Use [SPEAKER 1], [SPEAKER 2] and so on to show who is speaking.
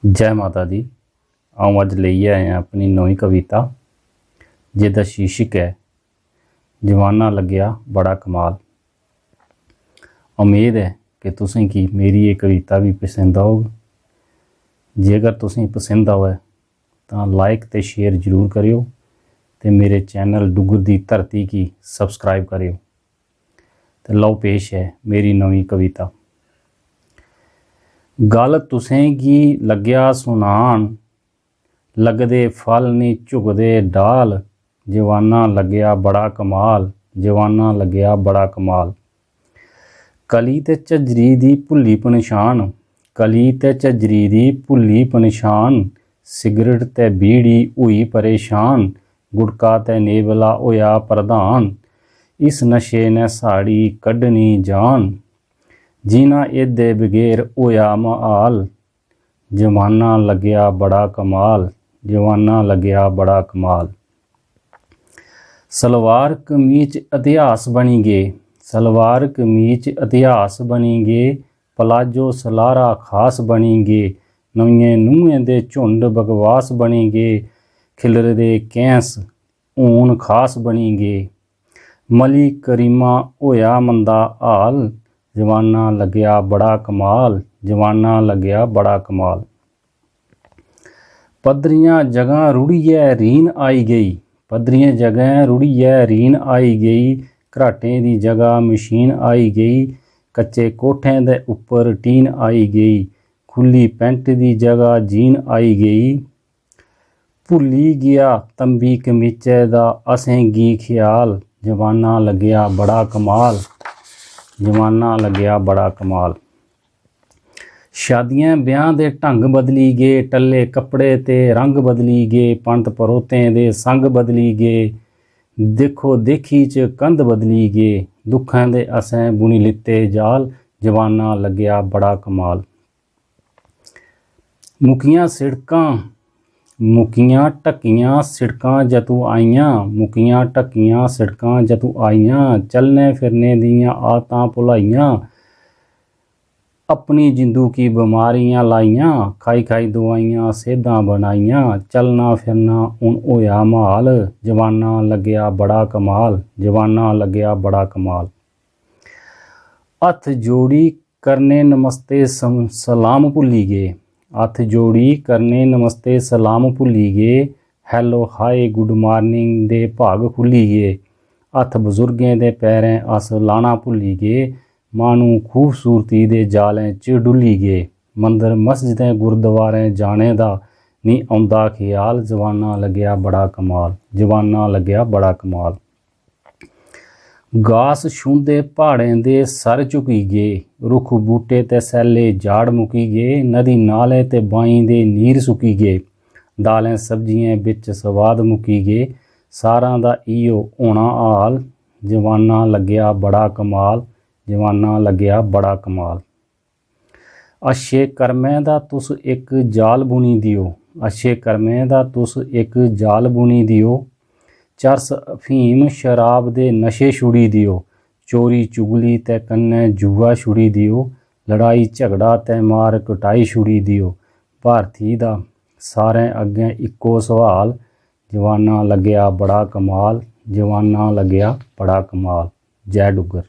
[SPEAKER 1] जय माता दी। आऊँ अज लेइयै आया अपनी नवी कविता जिसका शीर्षक है जवाना लग्या बड़ा कमाल। उम्मीद है कि तुसें की मेरी ये कविता भी पसंद आऊग। जेकर तुसें पसंद आवे तो लाइक तो शेयर जरूर करियो ते मेरे चैनल डुगर दी धरती की सबसक्राइब करियो। तो लो पेश है मेरी नवी कविता। गल तुसें गी लग्या सुनान लगदे फल नी झुकदे डाल। जवाना लग्या बड़ा कमाल, जवाना लग्या बड़ा कमाल। कली ते झज्जरी दी भुल्ली पनछान, कली ते झज्जरी दी भुल्ली पनछान। सिगरट ते बीड़ी हुई परेशान, गुटका ते नेवला होया प्रधान। इस नशे ने साड़ी कड्ढनी जान, जीना एदे बगैर होया महाल। जवाना लग्या बड़ा कमाल, जवाना लग्या बड़ा कमाल। सलवार कमीज इतिहास बनी गे, सलवार कमीज इतिहास बनी गे। पलाजो सलारा खास बनी गे, नविए नूहें दे झुंड बकवास बनी गे। खिलरदे कैंस ऊन खास बनी गे, मली करीमा होया मंदा हाल। जवाना लग्या बड़ा कमाल, जवाना लग्या बड़ा कमाल। पद्धरियां जगह रुड़ियै रीन आई गई, पद्धरियां जगह रुड़ियै रीन आई गई। घराटें दी जगह मशीन आई गई, कच्चे कोठें दे उपर टीन आई गई। खुली पैंट दी जगह जीन आई गई, भुल्ली गया तंबी कमीचे दा असें गी ख्याल। जवाना लग्या बड़ा कमाल, जवाना लग्या बड़ा कमाल। शादियां ब्याह दे ढंग बदली गे, टल्ले कपड़े ते रंग बदली गे। पंत परोतें दे संग बदली गे, देखो देखी च कंध बदली गे। दुखां दे असें बुनी लित्ते जाल, जवाना लग्या बड़ा कमाल। मुकियां सिड़कां मुकियां ढक्कियां सिड़कां जतू आईयां, मुकियां ढक्कियां सिड़कां जतू आईयां। चलने फिरने दियां आदतां भुलाइयां, अपनी जिंदू की बीमारियां लाइयां। खाई खाई दवाइयां सेहदां बनाइयां, चलना फिरना हुण होया महाल। जवाना लग्या बड़ा कमाल, जवाना लग्या बड़ा कमाल। हत्थ जोड़ी करने नमस्ते सलाम भुल्ली गे, हत्थ जोड़ी करने नमस्ते सलाम भुल्ली गे। हैलो हाय गुड मार्निंग दे भाग खुल्ली गे, हत्थ बजुर्गें दे पैरें अस लाना भुल्ली गे। मानू खूबसूरती दे जालें च डुल्ली गे, मंदिर मस्जिदें गुरुद्वारें जाने दा नी औंदा ख्याल। जवाना लग्या बड़ा कमाल, जवाना लग्या बड़ा कमाल। घास छूंदे पहाड़ें दे सर झुकी गे, रुख बूटे ते सैले जाड़ मुकी गे। नदी नाले ते बाईं दे नीर सुकी गे, दालें सब्जियां बिच स्वाद मुकी गे। सारां दा इयो होना हाल, जवाना लग्या बड़ा कमाल, जवाना लग्या बड़ा कमाल। अच्छे कर्में दा तुस एक जाल बुनी दियो, अच्छे कर्में दा तुस एक जाल बुनी दियो। चरस अफीम शराब दे नशे छुड़ी दियो, चोरी चुगली ते कन्नै जुआ छुड़ी दियो। लड़ाई झगड़ा ते मार कुटाई छुड़ी दियो, भारती दा सारें अग्गें इक्को सवाल। जवाना लग्या बड़ा कमाल, जवाना लग्या बड़ा कमाल। जय डुगर।